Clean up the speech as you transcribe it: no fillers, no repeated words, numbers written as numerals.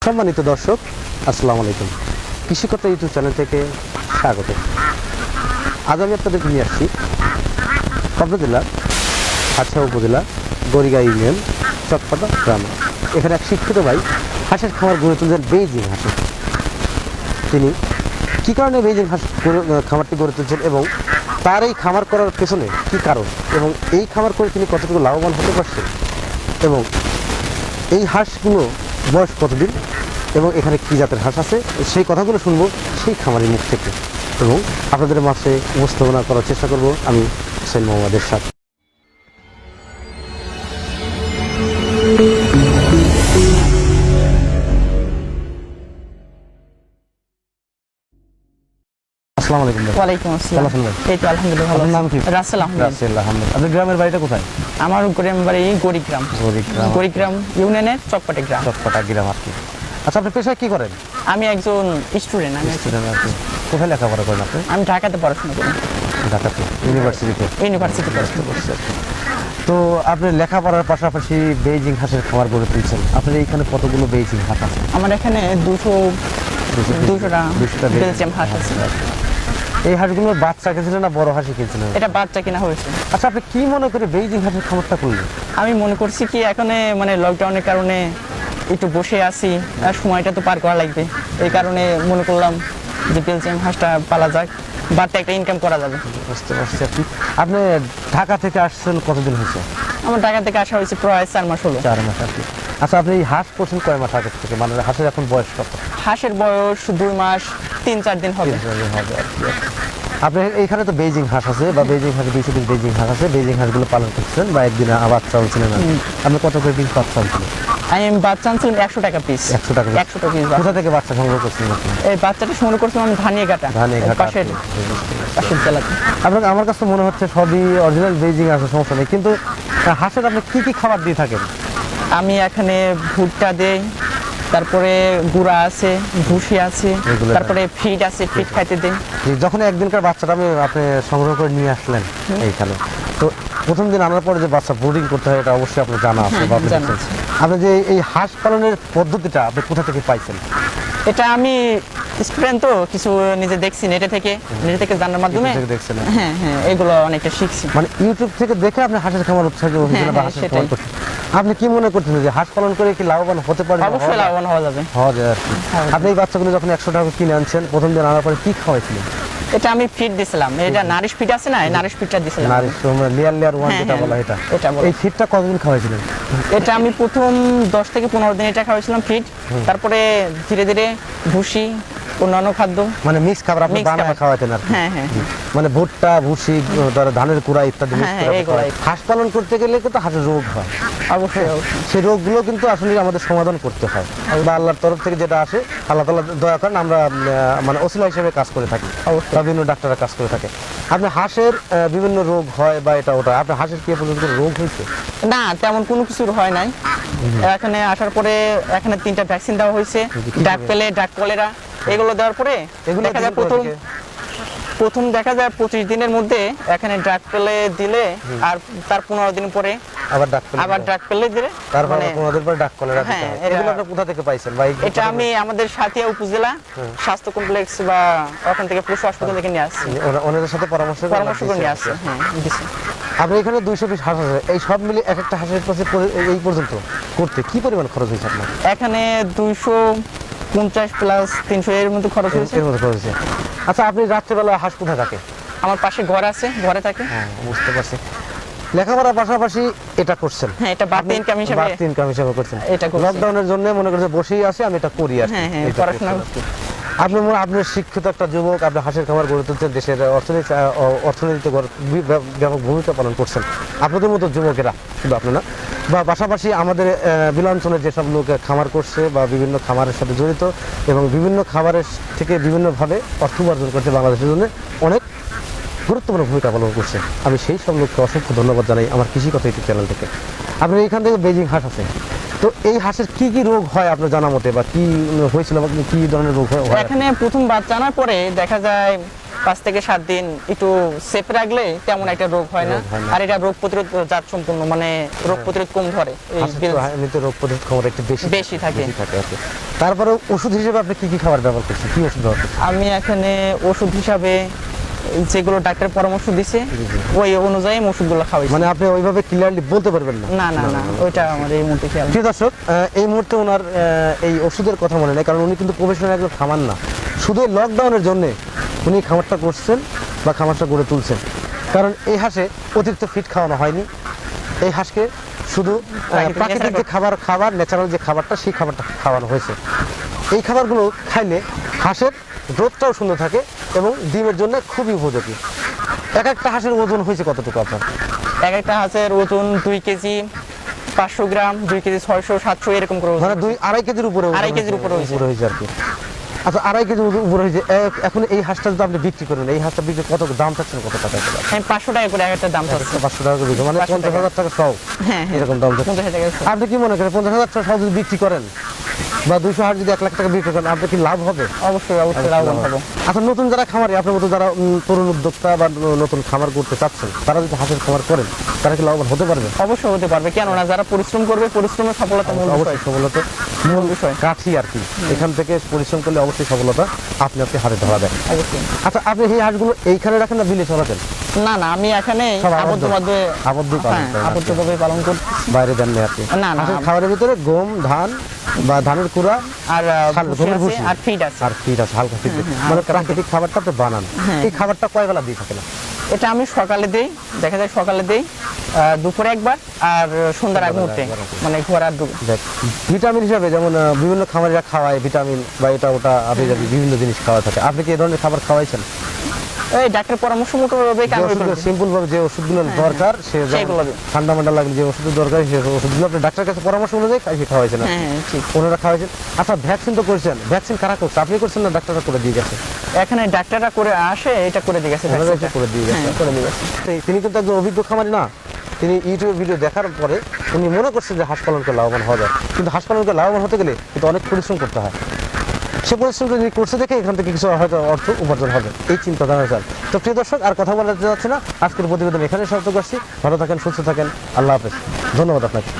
সম্মানিত দর্শক, আসসালামু আলাইকুম। কৃষিকতা ইউটিউব চ্যানেল থেকে স্বাগত। আজ আমি আপনাদেরকে নিয়ে আসছি পাবনা জেলার হাটহাজারী উপজেলা গড়িগাঁ ইউনিয়ন চকপাটা গ্রামে। এখানে এক শিক্ষিত ভাই হাঁসের খামার গড়ে তুলছেন, বেইজিং হাঁসের। তিনি কী কারণে বেইজিং হাঁস খামারটি গড়ে তুলছেন এবং তার এই খামার করার পেছনে কী কারণ, এবং এই খামার করে তিনি কতটুকু লাভবান হতে পারছেন, এবং এই হাঁসগুলো বয়স কতদিন এবং এখানে কী জাতের হাঁস আছে, সেই কথাগুলো শুনবো সেই খামারের মুখ থেকে এবং আপনাদের মাঝে উপস্থাপনা করার চেষ্টা করব আমি হুসেন মোহাম্মদের সাথে। আসসালামু আলাইকুম ভাই। ওয়ালাইকুম আসসালাম। ভালো আছেন ভাই? এই তো আলহামদুলিল্লাহ ভালো আপনার নাম আছি। কি? রাসেল আহমেদ। রাসেল আহমেদ। আপনার গ্রামের বাড়িটা কোথায়? আমার গ্রামের বাড়ি গড়িগ্রাম। গড়িগ্রাম ইউনিয়নের চকপাটি গ্রাম। চকপাটা গ্রাম আর কি। আচ্ছা, আপনি পেশায় কী করেন? আমি একজন স্টুডেন্ট। কোথায় লেখাপড়া করেন আপনি? আমি ঢাকাতে পড়াশোনা করি, ঢাকাতে ইউনিভার্সিটিতে। ইউনিভার্সিটি পড়াশোনা করি। তো আপনি লেখাপড়ার পাশাপাশি বেইজিং হাঁসের খামার গড়ে তুলছেন। আপনার এইখানে কতগুলো বেইজিং হাঁস আছে? আমার এখানে 200টা বেলজিয়াম হাঁস আছে। এই হাঁসগুলোর বাচ্চা কিনছিলেন না বড় হাঁসই কিনছিলেন? এটা বাচ্চা কিনা হয়েছে। আচ্ছা, আপনি কি মনে করে বেইজিং হাঁসের খামারটা করলেন? আমি মনে করছি কি এখন লকডাউনের কারণে একটু বসে আছি, আর সময়টা তো পার করা লাগবে, এই কারণে মনে করলাম যে বেলজিয়াম হাঁসটা পালা যাক, বাড়তে একটা ইনকাম করা যাবে। বুঝতে পারছি। আপনি ঢাকা থেকে আসছেন কতদিন হয়েছে? আমার ঢাকা থেকে আসা হয়েছে প্রায় 4 মাস হলো। 4 মাস আর কি। আচ্ছা, আপনি এই হাঁস করছেন কয় মাস আগে থেকে? মানে হাঁসের এখন বয়স কত? হাঁসের বয়স 2 মাস 3-4 দিন হবে। হবে আর কি। আপনি এইখানে তো বেইজিং হাঁস আছে বা বেইজিং হাঁস 200 পিস বেইজিং হাঁস আছে। বেইজিং হাঁসগুলো পালন করছেন বা একদিন বাচ্চা হচ্ছিলেন না? আপনি কত করে পিস বাচ্চা হচ্ছিলেন? আমি বাচ্চা আনছিলাম 100 টাকা পিস। 100 টাকা পিস? 100 টাকা পিস। কোথা থেকে বাচ্চা সংগ্রহ করছিলেন আপনি? এই বাচ্চাটা সংগ্রহ করছিলাম আমি ধানিয়াঘাটা পাশের জেলাতে। আপনাকে আমার কাছে মনে হচ্ছে সবই অরিজিনাল বেইজিং আছে, সমস্যা নেই, কিন্তু হাঁসের আপনি কি কি খাবার দিয়ে থাকেন? আমি এখানে ভুট্টা দেই, তারপরে গুঁড়া আছে, ভুসি আছে, তারপরে ফিড আছে, ফিড খাইতে দেই। যখন একদিনকার বাচ্চাটা আপনি সংগ্রহ করে নিয়ে আসলেন এইখানে, তো প্রথম দিন আনার পরে যে বাচ্চা ব্রুডিং করতে হয় এটা অবশ্যই আপনার জানা আছে বা আপনি জানা দেখেছেন। আপনি যে এই হাঁস পালনের পদ্ধতিটা আপনি কোথা থেকে পাইছেন? এটা আমি স্টুডেন্ট তো কিছু নিজে দেখছি নেটে থেকে জানার মাধ্যমে। দেখছেন? হ্যাঁ, এগুলো অনেকটা শিখছি। মানে ইউটিউব থেকে দেখে আপনি হাঁসের খামার উৎসাহিত হয়েছেন বা হাঁসের খামার করছেন। আপনি কি মনে করছেন যে হাঁস পালন করে কি লাভবান হতে পারে? অবশ্যই লাভবান হওয়া যাবে। হওয়া যায় আর কি। আপনি এই বাচ্চাগুলো যখন 100 টাকা কিনে আনছেন, প্রথম দিন আনার পরে কি খাওয়াইছিলেন? এটা আমি ফিড দিছিলাম, এটা নারিশ ফিড আছে না, এই নারিশ ফিডটা দিছিলাম। নারিশ লেয়ার 1 যেটা বলা, এটা এই ফিডটা কতদিন খাওয়াইছিলেন? এটা আমি প্রথম 10 থেকে 15 দিন এটা খাওয়াইছিলাম ফিড, তারপরে ধীরে ধীরে ভুসি, অন্যান্য খাদ্য, মানে মিক্স খাবার আপনি বানায় খাওয়াতেন আর কি। হ্যাঁ, মানে ভুট্টা, ভুসি, ধানের কুড়া ইত্যাদি মিক্স করে খাওয়াই। হাঁস পালন করতে গেলে কিন্তু হাঁসের রোগ হয়। অবশ্যই। সেই রোগগুলো কিন্তু আসলে আমাদের সমাধান করতে হয়, বা আল্লাহর তরফ থেকে যেটা আসে, আল্লাহ তাআলা দয়া করেন, আমরা মানে ওসিলা হিসেবে কাজ করে থাকি, বা বিভিন্ন ডাক্তাররা কাজ করে থাকে। আপনি হাঁসের বিভিন্ন রোগ হয় বা এটা ওটা, আপনার হাঁসের কি পর্যন্ত রোগ হয়েছে? না, তেমন কোনো কিছু হয় নাই। এখানে আসার পরে এখানে 3টা ভ্যাকসিন দেওয়া হয়েছে, ডাক কলেরা, এগুলো দেওয়ার পরে দেখা যায় প্রথম দেখা যায় 25 দিনের মধ্যে এখানে ড্রাগ পেলে দিলে, আর তার 15 দিন পরে আবার ড্রাগ পেলে দিলে, তারপরে 15 দিন পরে ডাক কলেরা দিতে হয়। এগুলো আপনি কোথা থেকে পাইছেন ভাই? এটা আমি আমাদের সাথিয়া উপজেলা স্বাস্থ্য কমপ্লেক্স বা ওখান থেকে পশু হাসপাতাল থেকে নিয়ে আসছি। ওনাদের সাথে পরামর্শ করে নিয়ে আসছি। হ্যাঁ, দিছি। আপনি এখানে 200 পিস হাঁস আছে, এই সব মিলে এক একটা হাঁসের পাশে এই পর্যন্ত করতে কি পরিমাণ খরচ হয়েছে আপনার? এখানে 250 প্লাস 300 এর মধ্যে খরচ হয়েছে। আচ্ছা, আপনি রাত্রেবেলা হাঁস কোথায় থাকে? আমার পাশে ঘর আছে, ঘরে থাকে। হ্যাঁ, বুঝতে পারছি। লেখাপড়ার পাশাপাশি এটা করছেন? হ্যাঁ, এটা বাড়তি ইনকাম হিসেবে করছেন। এটা লকডাউনের জন্য মনে করছে বসেই আছে, আমি এটা করি আর হ্যাঁ, পড়াশোনা করছি। আপনি শিক্ষিত একটা যুবক, আপনি হাঁসের খামার গড়ে তুলছেন, দেশের অর্থনীতিতে ব্যাপক ভূমিকা পালন করছেন। আপনাদের মতো যুবকেরা, শুধু আপনি না, বা পাশাপাশি আমাদের বিলাঞ্চলের যেসব লোক খামার করছে বা বিভিন্ন খামারের সাথে জড়িত এবং বিভিন্ন খামারের থেকে বিভিন্নভাবে অর্থ উপার্জন করছে, বাংলাদেশের জন্য অনেক গুরুত্বপূর্ণ ভূমিকা পালন করছে। আমি সেই সব লোককে অসংখ্য ধন্যবাদ জানাই আমার কৃষিকতা ইউটিউব চ্যানেল থেকে। আপনার এইখান থেকে বেইজিং হাঁস আছে, তো এই হাঁসের কি কি রোগ হয় আপনার জানা মতে, বা কি হয়েছিল, কি ধরনের রোগ হয়? এখানে প্রথম বাচ্চা আনার পরে দেখা যায় 5 থেকে 7 দিন একটু সেফ রাখলে তেমন একটা রোগ হয় না। রোগ হয় না। আর এটা রোগ প্রতিরোধ জাত সম্পূর্ণ, মানে রোগ প্রতিরোধ কম ধরে, এই এমনিতে রোগ প্রতিরোধ ক্ষমতা একটু বেশি থাকে। আর কি। তারপরে ওষুধ হিসেবে আপনি কি কি খাবার ব্যবহার করছেন, কি ওষুধ ব্যবহার করছেন? আমি এখানে ওষুধ হিসাবে যেগুলো ডাক্তার পরামর্শ দিছে ওই অনুযায়ী আমি ওষুধগুলো খাওয়াই। মানে আপনি ওইভাবে ক্লিয়ারলি বলতে পারবেন না? না না না, ওইটা আমার এই মুহূর্তে খেয়াল নেই। প্রিয় দর্শক, এই মুহূর্তে ওনার এই ওষুধের কথা মনে নেই, কারণ উনি কিন্তু প্রফেশনাল একজন খামার না। শুধু এই লকডাউনের জন্য উনি খামারটা করছেন বা খামারটা গড়ে তুলছেন, কারণ এই হাঁসে অতিরিক্ত ফিড খাওয়ানো হয়নি। এই হাঁসকে শুধু প্রাকৃতিক যে খাবার ন্যাচারাল যে খাবারটা, সেই খাবারটা খাওয়ানো হয়েছে। এই খাবারগুলো খাইলে হাঁসের গ্রোথটাও সুন্দর থাকে এবং ডিমের জন্য খুবই উপযোগী। এক একটা হাঁসের ওজন হয়েছে কতটুকু আপনার? এক একটা হাঁসের ওজন 2 কেজি 500 গ্রাম, 2 কেজি 600 700 এরকম করে ওজন। মানে 2-2.5 কেজির উপরে? 2.5 কেজির উপরে হয়েছে আর কি। আচ্ছা, 2.5 কেজির উপরে হয়েছে। এখন এই হাঁসটা যদি আপনি বিক্রি করেন, এই হাঁসটা বিক্রি কত দাম চাচ্ছেন, কত টাকা করে? আমি 500 টাকা করে একটা দাম চাচ্ছি। 500 টাকা করে বিক্রি, মানে 500 টাকা। 50,000 টাকা সহ হ্যাঁ হ্যাঁ, এরকম দাম চাচ্ছেন। 50 টাকা। আপনি কি মনে করেন 50,000 টাকা সহ যদি বিক্রি করেন বা 200 হাঁস যদি 1 লাখ টাকা বিক্রি করেন, আপনার কি লাভ হবে? অবশ্যই অবশ্যই লাভবান হবো। আচ্ছা, নতুন যারা খামারি, আপনার মতো যারা তরুণ উদ্যোক্তা বা নতুন খামার করতে চাচ্ছেন, তারা যদি হাঁসের খামার করেন, তারা কি লাভবান হতে পারবে? অবশ্যই হতে পারবে, কেন না? যারা পরিশ্রম করবে, পরিশ্রমের সফলতা মূল বিষয়। অবশ্যই সফলতা মূল বিষয়। কাঠি আর কি। এখান থেকে পরিশ্রম করলে অবশ্যই সফলতা আপনি হাতে ধরা দেয়। অবশ্যই। আচ্ছা, আপনি এই হাঁসগুলো এইখানে রাখেন না বিলে চলাতেন? না না, আমি এখানে সব আবদ্ধভাবে পালন করেন? আবদ্ধভাবে পালন করছি। বাইরে দেন না আর কি? না, না। হাঁসের খাবারের ভিতরে গম, ধান বা ধানের কুড়া আর গমের ভুসি আর ফিড আছে। আর ফিড আছে, হালকা ফিড। মানে প্রাকৃতিক খাবারটা আপনি বানান। এই খাবারটা কয় বেলা দিয়ে থাকেন? এটা আমি সকালে দেই, দেখা যায় সকালে দেই, দুপুরে একবার, আর সন্ধ্যার আগ মুহূর্তে, মানে ঘোরার ভিটামিন হিসাবে যেমন বিভিন্ন খামারিরা খাওয়ায় ভিটামিন বা এটা ওটা আপনি বিভিন্ন জিনিস খাওয়া থাকে, আপনি কি এই ধরনের খাবার খাওয়াইছেন? এই ডাক্তার পরামর্শ মতো সিম্পল ভাবে যে ওষুধগুলো দরকার, সে ঠান্ডা মান্ডা লাগলে যে ওষুধ দরকার, সেই ওষুধগুলো আপনি ডাক্তারের কাছে পরামর্শ অনুযায়ী খাওয়াইছেন? হ্যাঁ ঠিক, ওনারা খাওয়াইছেন। আচ্ছা, ভ্যাকসিন তো করেছেন, ভ্যাকসিন কারা করছে, আপনি করছেন না ডাক্তাররা করে দিয়ে গেছে? এখানে ডাক্তাররা করে আসে, এটা করে দিয়ে গেছে, করে দিয়ে গেছে। করে দিয়ে গেছে। তিনি কিন্তু একজন অভিজ্ঞ খামারি না। তিনি ইউটিউবে ভিডিও দেখার পরে উনি মনে করছেন যে হাঁস পালন করে লাভবান হওয়া যায়, কিন্তু হাঁস পালন করে লাভবান হতে গেলে কিন্তু অনেক পরিশ্রম করতে হয়। সে পরিশ্রম যদি করছে দেখে এখান থেকে কিছু হয়তো অর্থ উপার্জন হবে, এই চিন্তাধারা চান। তো প্রিয় দর্শক, আর কথা বলতে যাচ্ছে না, আজকের প্রতিবেদন এখানে সমাপ্ত করছি। ভালো থাকেন, সুস্থ থাকেন, আল্লাহ হাফেজ, ধন্যবাদ আপনাকে।